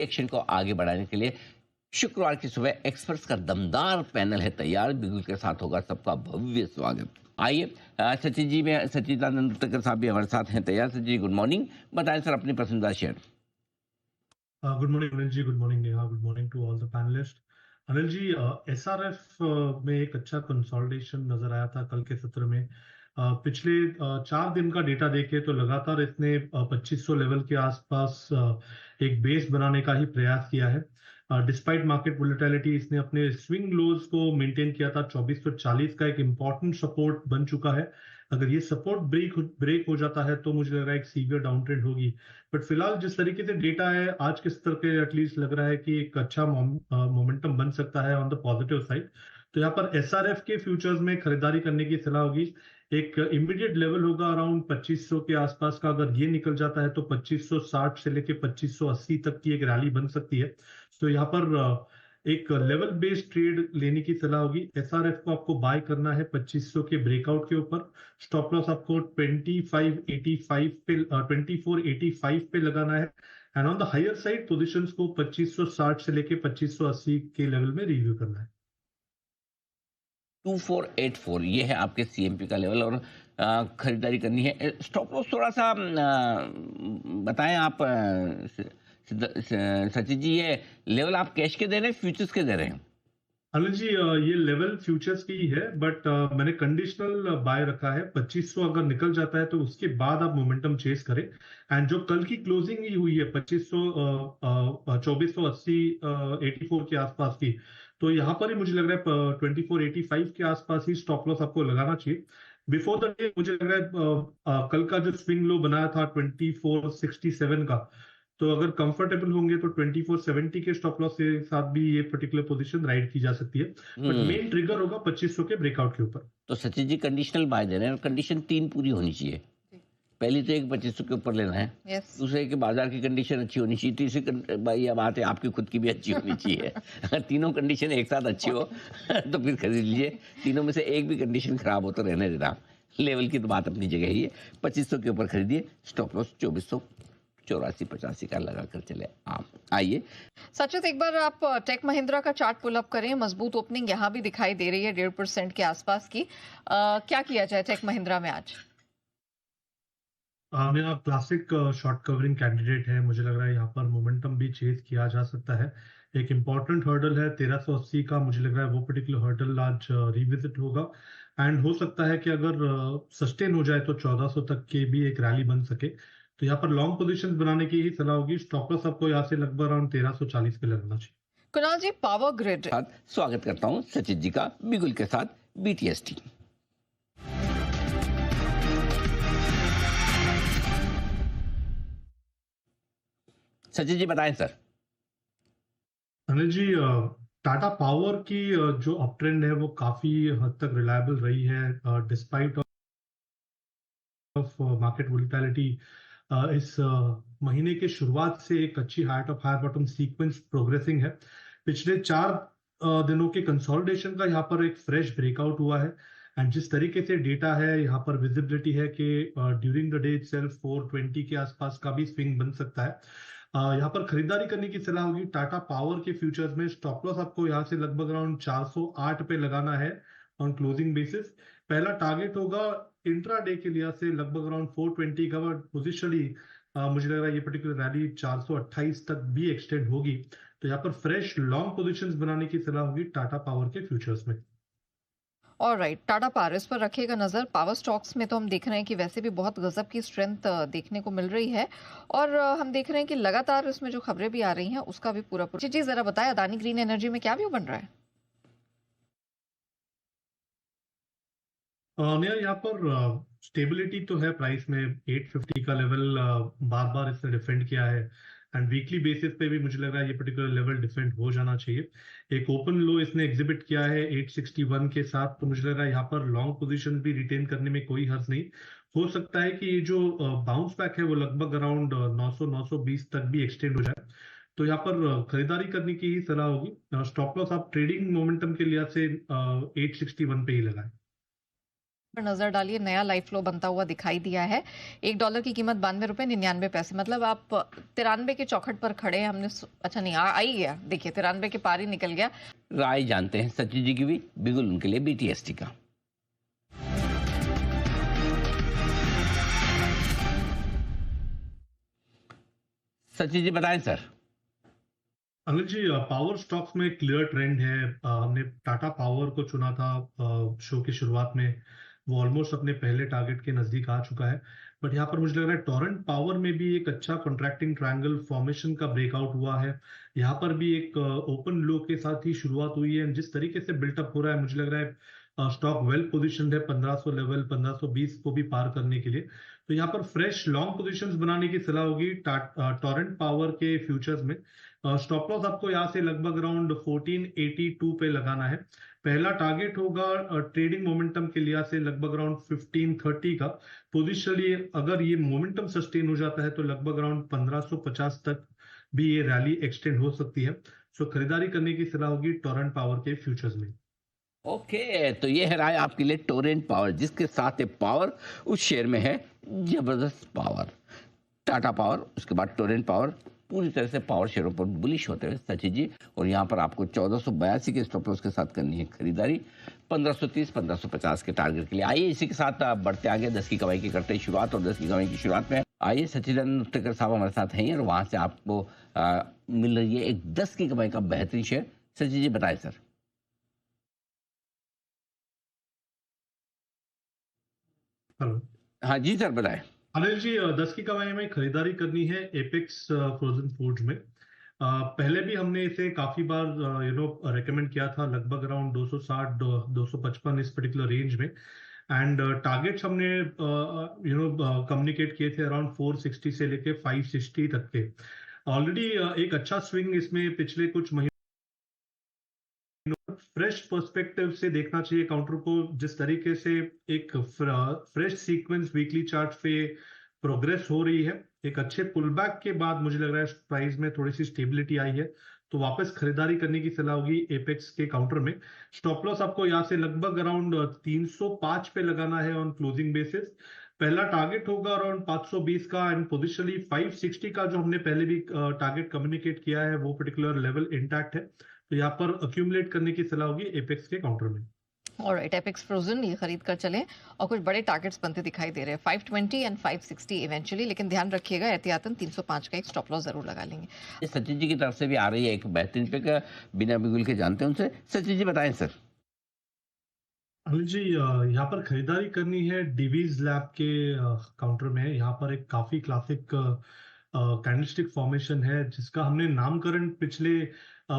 Action को आगे बढ़ाने के लिए शुक्रवार की सुबह एक्सपर्ट्स का दमदार पैनल है तैयार। बिल्कुल के साथ होगा सबका भव्य स्वागत। आइए सचिन जी में सच्चिदानंद तकर साहब भी हमारे साथ हैं तैयार। सचिन जी गुड मॉर्निंग, बताएं सर अपनी पसंदीदा share. Good morning Anil ji, good morning Neha, good morning to all the panelist. Anil ji, SRF में एक अच्छा कंसोलिडेशन नजर आया था कल के सत्र में। पिछले 4 दिन का डेटा देखें तो लगातार इसने 2500 लेवल के आसपास एक बेस बनाने का ही प्रयास किया है। डिस्पाइट मार्केट वोलेटिलिटी इसने अपने स्विंग लोज को मेंटेन किया था। 2440 का एक इंपॉर्टेंट सपोर्ट बन चुका है। अगर ये सपोर्ट ब्रेक हो जाता है तो मुझे लग रहा है एक सीवियर डाउन ट्रेंड होगी। बट फिलहाल जिस तरीके से डेटा है आज के स्तर पे एटलीस्ट लग रहा है कि एक अच्छा मोमेंटम बन सकता है ऑन द पॉजिटिव साइड। तो यहाँ पर एसआरएफ के फ्यूचर्स में खरीदारी करने की सलाह होगी। एक इमीडिएट लेवल होगा अराउंड 2500 के आसपास का। अगर ये निकल जाता है तो 2560 से लेके 2580 तक की एक रैली बन सकती है। तो यहाँ पर एक लेवल बेस्ड ट्रेड लेने की सलाह होगी। एसआरएफ को आपको बाय करना है 2500 के ब्रेकआउट के ऊपर। स्टॉप लॉस आपको 2585 पे 2485 पे लगाना है। And on the higher side positions को 2560 से लेके 2580 के लेवल में रिव्यू करना है। 2484 ये है आपके सीएमपी का लेवल और खरीदारी करनी है। स्टॉप लॉस थोड़ा सा बताएं आप सचिन जी। ये लेवल आप कैश के दे रहे हैं फ्यूचर्स के दे रहे हैं? अनिल जी, ये लेवल फ्यूचर्स की ही है बट मैंने कंडीशनल बाय रखा है। 2500 अगर निकल जाता है तो उसके बाद आप मोमेंटम चेस करें। एंड जो कल की क्लोजिंग ही हुई है 2500 2480 84 के आसपास की, तो यहाँ पर ही मुझे लग रहा है 2485 के आसपास ही स्टॉप लॉस आपको लगाना चाहिए। बिफोर द डे मुझे लग रहा है कल का जो स्विंग लो बनाया था 2467 का, तो अगर कंफर्टेबल होंगे तो 2470 के स्टॉप लॉस के साथ भी ये पर्टिकुलर पोजीशन राइड की जा सकती है। बट मेन ट्रिगर होगा 2500 के ब्रेकआउट के ऊपर। तो सचिन जी कंडीशनल बाय दे रहे हैं और कंडीशन 3 पूरी होनी चाहिए। पहली तो एक 2500 के ऊपर लेना है। दूसरे कि बाजार की कंडीशन अच्छी होनी चाहिए। तीसरी भाई अब बात है आपकी खुद की भी अच्छी होनी चाहिए। अगर तीनों कंडीशन एक साथ अच्छी हो तो फिर खरीद लीजिए। तीनों में से एक भी कंडीशन खराब हो तो रहने देना। लेवल की तो बात अपनी जगह ही है। 2500 के ऊपर खरीदिए। स्टॉप लॉस 2484-85 का लगा कर चले आप। आइए सचित, एक बार आप टेक महिंद्रा का चार्ट पुल अप करें। मजबूत ओपनिंग यहाँ भी दिखाई दे रही है 1.5% के आसपास की। क्या किया जाए टेक महिंद्रा में आज? मेरा क्लासिक शॉर्ट कवरिंग कैंडिडेट है। मुझे लग रहा है यहाँ पर मोमेंटम भी चेज किया जा सकता है। एक इंपॉर्टेंट हर्डल है 1380 का। मुझे लग रहा है वो पर्टिकुलर हर्डल आज रिविजिट होगा। एंड हो सकता है कि अगर सस्टेन हो जाए तो 1400 तक के भी एक रैली बन सके। तो यहाँ पर लॉन्ग पोजीशंस बनाने की ही सलाह होगी। स्टॉप लॉस आपको यहाँ से लगभग अराउंड 1340 पे लगाना चाहिए। कुणाल जी, पावर ग्रिड स्वागत करता हूँ सचिन जी का बिगुल के साथ बीटीएसटी। सचिन जी बताएं सर। अनिल जी, टाटा पावर की जो अप ट्रेंड है वो काफी हद तक रिलायबल रही है डिस्पाइट ऑफ मार्केट वोलेटिलिटी। इस महीने के शुरुआत से एक अच्छी height of higher bottom sequence progressing है। पिछले 4 दिनों के कंसोलिडेशन का यहाँ पर एक फ्रेश ब्रेकआउट हुआ है। एंड जिस तरीके से डेटा है यहाँ पर विजिबिलिटी है कि ड्यूरिंग द डे इटसेल्फ 420 के आसपास का भी स्विंग बन सकता है। यहाँ पर खरीदारी करने की सलाह होगी टाटा पावर के फ्यूचर्स में। स्टॉप लॉस आपको यहाँ से लगभग अराउंड 408 पे लगाना है ऑन क्लोजिंग बेसिस। पहला टारगेट होगा इंट्रा डे के लिए से लगभग अराउंड 420 का। पोजिशनली मुझे लग रहा है ये पर्टिकुलर रैली 428 तक भी एक्सटेंड होगी। तो यहाँ पर फ्रेश लॉन्ग पोजीशंस बनाने की सलाह होगी टाटा पावर के फ्यूचर्स में। ऑलराइट, टाटा पावर इस पर रखिएगा नजर। पावर स्टॉक्स में तो हम देख रहे हैं कि वैसे भी बहुत गजब की स्ट्रेंथ देखने को मिल रही है और हम देख रहे हैं कि लगातार इसमें जो खबरें भी आ रही हैं उसका भी पूरा पूरा जी जरा बताएं, अदानी ग्रीन एनर्जी में क्या व्यू बन रहा है? यहाँ पर स्टेबिलिटी तो है प्राइस में। 850 का लेवल बार बार इसने डिफेंड किया है। एंड वीकली बेसिस पे भी मुझे लग रहा है ये पर्टिकुलर लेवल डिफेंड हो जाना चाहिए। एक ओपन लो इसने एग्जिबिट किया है 861 के साथ। तो मुझे लग रहा है यहाँ पर लॉन्ग पोजीशन भी रिटेन करने में कोई हर्ज नहीं। हो सकता है कि ये जो बाउंस बैक है वो लगभग अराउंड 900 920 तक भी एक्सटेंड हो जाए। तो यहाँ पर खरीदारी करने की ही सलाह होगी। स्टॉप लॉस आप ट्रेडिंग मोमेंटम के लिहाज से 861 पे ही लगाएं। पर नजर डालिए, नया लाइव फ्लो बनता हुआ दिखाई दिया है। $1 की कीमत 92 रुपए 99 पैसे, मतलब आप 93 के चौखट पर खड़े हैं। हमने अच्छा नहीं आ ही गया, देखिए 93 के पार ही निकल गया। राय जानते हैं सचिन जी की भी, बिल्कुल उनके लिए BTST का। सचिन जी बताएं sir. Anil ji, power stocks में क्लियर ट्रेंड है। हमने टाटा पावर को चुना था शो की शुरुआत में। वो ऑलमोस्ट अपने पहले टारगेट के नजदीक आ चुका है, बट यहाँ पर मुझे लग रहा है टोरेंट पावर में भी एक अच्छा कॉन्ट्रैक्टिंग ट्रायंगल फॉर्मेशन का ब्रेकआउट हुआ है। यहाँ पर भी एक ओपन लो के साथ ही शुरुआत हुई है। जिस तरीके से बिल्टअप हो रहा है, मुझे लग रहा है स्टॉक वेल पोजिशन है 1500 लेवल, 1520 को भी पार करने के लिए। तो यहाँ पर फ्रेश लॉन्ग पोजिशंस बनाने की सलाह होगी टोरेंट पावर के फ्यूचर्स में। स्टॉप लॉस आपको यहाँ से लगभग अराउंड 1482 पे लगाना है। पहला टारगेट होगा ट्रेडिंग मोमेंटम के लिहाज से लगभग अराउंड 1530 का। पोजिशनली अगर ये मोमेंटम सस्टेन हो जाता है तो लगभग अराउंड 1550 तक भी ये रैली एक्सटेंड हो सकती है। सो खरीदारी करने की सलाह होगी टोरेंट पावर के फ्यूचर्स में। ओके, तो ये है राय आपके लिए टोरेंट पावर, जिसके साथ पावर उस शेयर में है जबरदस्त पावर। टाटा पावर, उसके बाद टोरेंट पावर, पूरी तरह से पावर शेयरों पर बुलिश होते हुए सचिन जी। और यहाँ पर आपको 1482 के स्टॉप लॉस के साथ करनी है खरीदारी, 1530 1550 के टारगेट के लिए। आइए इसी के साथ बढ़ते आगे, 10 की कमाई की करते हैं शुरुआत। और 10 की कमाई की शुरुआत में आइए सचिदानंद उत्तरकर साहब हमारे साथ हैं और वहां से आपको मिल रही है एक 10 की कमाई का बेहतरीन शेयर। सचिन जी बताएं सर। हेलो, हाँ जी सर बताएं। अनिल जी, 10 की कमाई में खरीदारी करनी है एपेक्स फ्रोजन फूड्स में। पहले भी हमने इसे काफी बार रेकमेंड किया था, लगभग अराउंड 260 255 इस पर्टिकुलर रेंज में। एंड टारगेट्स हमने कम्युनिकेट किए थे अराउंड 460 से लेके 560 तक के। ऑलरेडी एक अच्छा स्विंग इसमें पिछले कुछ महीने फ्रेश पर्सपेक्टिव से देखना चाहिए काउंटर को। जिस तरीके से एक फ्रेश सीक्वेंस वीकली चार्ट पे प्रोग्रेस हो रही है, एक अच्छे पुलबैक के बाद मुझे लग रहा है प्राइस में थोड़ी सी स्टेबिलिटी आई है, तो वापस खरीदारी करने की सलाह होगी एपेक्स के काउंटर में। स्टॉप लॉस आपको यहाँ से लगभग अराउंड 305 पे लगाना है ऑन क्लोजिंग बेसिस। पहला टारगेट होगा अराउंड 520 का एंड पोजिशनली 560 का जो हमने पहले भी टारगेट कम्युनिकेट किया है वो पर्टिकुलर लेवल इंटैक्ट है। तो यहाँ पर अक्यूमुलेट करने की सलाह होगी एपेक्स के काउंटर में। ऑलराइट, एपेक्स फ्रोजन ये खरीद कर चलें। और कुछ बड़े टारगेट्स बनते दिखाई दे रहे हैं 520 एंड 560 इवेंचुअली, लेकिन ध्यान रखिएगा एहतियातन 305 का एक स्टॉप लॉस जरूर लगा लेंगे। सचिन जी की तरफ से भी आ रही है एक बेहतरीन पिक, बिना बिगुल के जानते हैं उनसे। सचिन जी बताएं सर। अनिल जी, यहाँ पर खरीदारी करनी है डिवीज लैब के काउंटर में। यहाँ पर एक काफी क्लासिक कैंडलस्टिक फॉर्मेशन है जिसका हमने नामकरण पिछले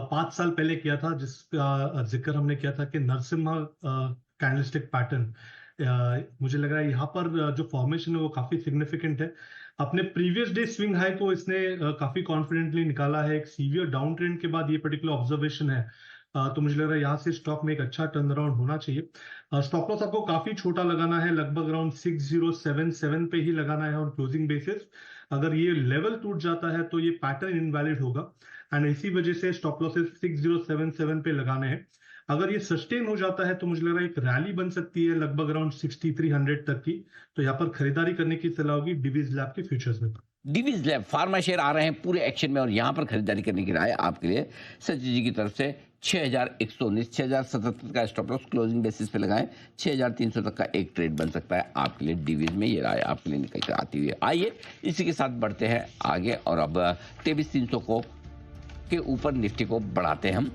5 साल पहले किया था, जिसका जिक्र हमने किया था कि नरसिम्हा कैंडलस्टिक पैटर्न। मुझे लग रहा है यहाँ पर जो फॉर्मेशन है वो काफी सिग्निफिकेंट है। अपने प्रीवियस डे स्विंग हाई को इसने काफी कॉन्फिडेंटली निकाला है। एक सीवियर डाउन ट्रेंड के बाद ये पर्टिकुलर ऑब्जर्वेशन है। तो मुझे लग रहा है यहाँ से स्टॉक में एक अच्छा टर्न अराउंड होना चाहिए। स्टॉप लॉस आपको काफी छोटा लगाना है, लगभग अराउंड 6077 पे ही लगाना है ऑन क्लोजिंग बेसिस। अगर ये लेवल टूट जाता है तो ये पैटर्न इनवैलिड होगा एंड इसी वजह से स्टॉप लॉसेस 6077 पे लगाने हैं। अगर ये सस्टेन हो जाता है तो मुझे लग रहा है एक रैली बन सकती है लगभग अराउंड 6300 तक की। तो यहाँ पर खरीदारी करने की सलाह होगी डिवीज लैब के फ्यूचर्स में। डिवीज लैब फार्मा शेयर आ रहे हैं पूरे एक्शन में और यहाँ पर खरीदारी करने की राय आपके लिए सचिन जी की तरफ से 6119 6077 का स्टॉप लॉस क्लोजिंग बेसिस पे लगाएं। 6300 तक का एक ट्रेड बन सकता है आपके लिए डिवीज में, ये राय आपके लिए निकल कर आती हुई। आइए इसी के साथ बढ़ते हैं आगे और अब 23300 को के ऊपर निफ्टी को बढ़ाते हैं हम।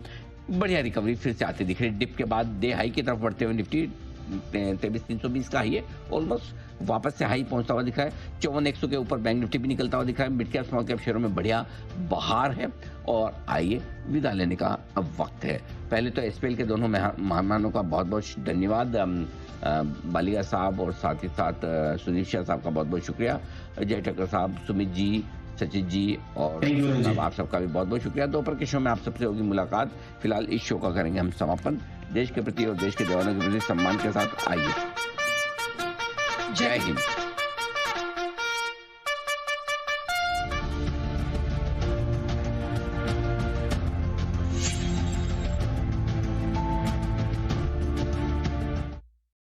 बढ़िया रिकवरी फिर से आती दिख रही, डिप के बाद डे हाई की तरफ बढ़ते हुए निफ्टी 23320 का ही है, ऑलमोस्ट वापस से हाई पहुंचता हुआ दिख रहा है। 54100 के ऊपर बैंक निफ्टी भी निकलता हुआ दिख रहा है। मिड कैप स्मॉल कैप शेयरों में बढ़िया बहार है और आइए विदा लेने का अब वक्त है। पहले तो एसपीएल के दोनों मेहमानों का बहुत बहुत धन्यवाद, बालिया साहब और साथ ही साथ सुनील शाह साहब का बहुत बहुत शुक्रिया, जय ठक्कर साहब, सुमित जी, सचिन जी और आप सबका भी बहुत बहुत शुक्रिया। दोपहर के शो में आप सबसे होगी मुलाकात। फिलहाल इस शो का करेंगे हम समापन। देश के प्रति और देश के जवानों के प्रति सम्मान के साथ आइए। जय हिंद।